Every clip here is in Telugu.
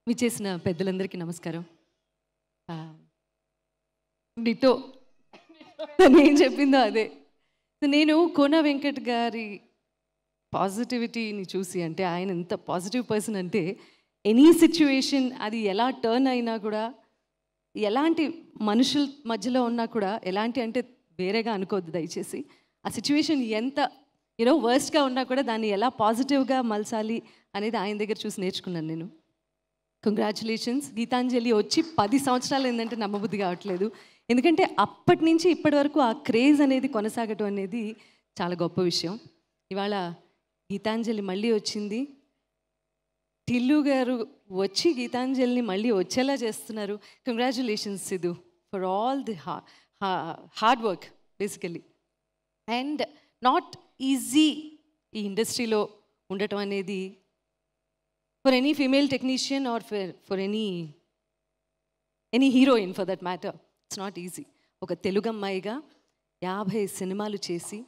విచ్చేసిన పెద్దలందరికీ నమస్కారం. డిటో తను ఏం చెప్పిందో అదే. నేను కోన వెంకట్ గారి పాజిటివిటీని చూసి, అంటే ఆయన ఎంత పాజిటివ్ పర్సన్ అంటే ఎనీ సిచ్యువేషన్ అది ఎలా టర్న్ అయినా కూడా, ఎలాంటి మనుషుల మధ్యలో ఉన్నా కూడా, ఎలాంటి అంటే వేరేగా అనుకోవద్దు దయచేసి, ఆ సిచ్యువేషన్ ఎంత వర్స్ట్గా ఉన్నా కూడా దాన్ని ఎలా పాజిటివ్గా మలచాలి అనేది ఆయన దగ్గర చూసి నేర్చుకున్నాను నేను. కంగ్రాచులేషన్స్. గీతాంజలి వచ్చి 10 సంవత్సరాలు ఏంటంటే నమ్మబుద్ధి కావట్లేదు. ఎందుకంటే అప్పటి నుంచి ఇప్పటి వరకు ఆ క్రేజ్ అనేది కొనసాగటం అనేది చాలా గొప్ప విషయం. ఇవాళ గీతాంజలి మళ్ళీ వచ్చింది. టిల్లు గారు వచ్చి గీతాంజలిని మళ్ళీ వచ్చేలా చేస్తున్నారు. Congratulations Siddhu for all the hard work basically. And not easy ఈ ఇండస్ట్రీలో ఉండటం అనేది for any female technician are for any heroine for that matter. It's not easy. ఒక తెలుగు అమ్మాయిగా 50 సినిమాలు చేసి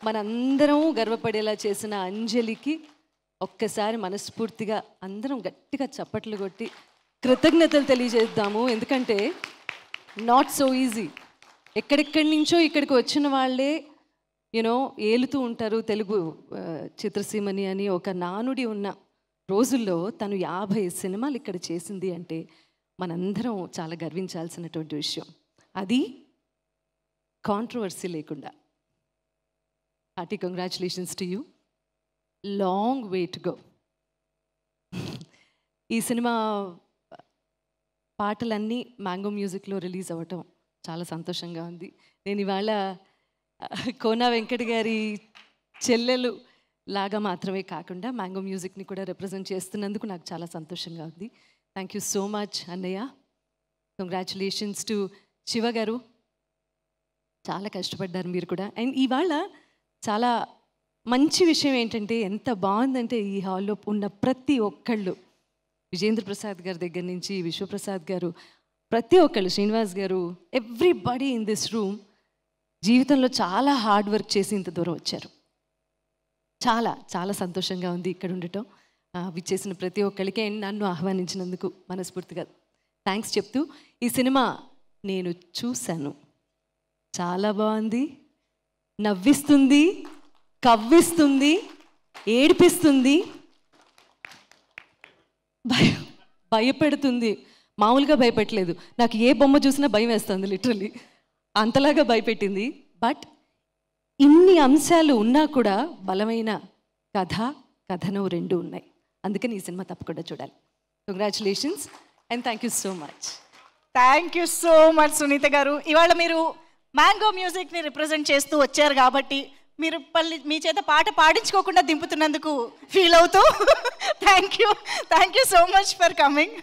మనందరం గర్వపడేలా చేసిన అంజలికి ఒక్కసారి మనస్ఫూర్తిగా అందరం గట్టిగా చప్పట్లు కొట్టి కృతజ్ఞతలు తెలియజేద్దాము. ఎందుకంటే నాట్ సో ఈజీ. ఎక్కడెక్కడి నుంచో ఇక్కడికి వచ్చిన వాళ్ళే ఏలుతూ ఉంటారు తెలుగు చిత్రసీమని అని ఒక నానుడి ఉన్న రోజుల్లో తను 50 సినిమాలు ఇక్కడ చేసింది అంటే మనందరం చాలా గర్వించాల్సినటువంటి విషయం. అది కాంట్రవర్సీ లేకుండా. Hearty congratulations to you. Long way to go. ఈ సినిమా పాటలన్నీ మ్యాంగో మ్యూజిక్లో రిలీజ్ అవ్వటం చాలా సంతోషంగా ఉంది. నేను ఇవాళ కోన వెంకట్ గారి చెల్లెలు లాగా మాత్రమే కాకుండా మ్యాంగో మ్యూజిక్ని కూడా రిప్రజెంట్ చేస్తున్నందుకు నాకు చాలా సంతోషంగా ఉంది. థ్యాంక్ యూ సో మచ్ అన్నయ్య. కంగ్రాచులేషన్స్ టు శివ గారు. చాలా కష్టపడ్డారు మీరు కూడా. అండ్ ఇవాళ చాలా మంచి విషయం ఏంటంటే, ఎంత బాగుందంటే ఈ హాల్లో ఉన్న ప్రతి ఒక్కళ్ళు, విజేంద్ర ప్రసాద్ గారి దగ్గర నుంచి విశ్వప్రసాద్ గారు, ప్రతి ఒక్కళ్ళు, శ్రీనివాస్ గారు, ఎవ్రీబడి ఇన్ దిస్ రూమ్ జీవితంలో చాలా హార్డ్ వర్క్ చేసి ఇంత దూరం వచ్చారు. చాలా చాలా సంతోషంగా ఉంది ఇక్కడ ఉండటం. విచ్చేసిన ప్రతి ఒక్కరికి నన్ను ఆహ్వానించినందుకు మనస్ఫూర్తిగా థ్యాంక్స్ చెప్తూ, ఈ సినిమా నేను చూశాను. చాలా బాగుంది. నవ్విస్తుంది, కవ్విస్తుంది, ఏడిపిస్తుంది, భయపెడుతుంది. మామూలుగా భయపెట్టలేదు. నాకు ఏ బొమ్మ చూసినా భయం వేస్తుంది లిటరలీ. అంతలాగా భయపెట్టింది. బట్ ఇన్ని అంశాలు ఉన్నా కూడా బలమైన కథనం 2 ఉన్నాయి. అందుకని ఈ సినిమా తప్పకుండా చూడాలి. Congratulations and thank you so much. Thank you so much Sunitha గారు. ఇవాళ మీరు మ్యాంగో మ్యూజిక్ని రిప్రజెంట్ చేస్తూ వచ్చారు కాబట్టి మీరు మీ చేత పాట పాడించుకోకుండా దింపుతున్నందుకు ఫీల్ అవుతూ thank you so much for coming.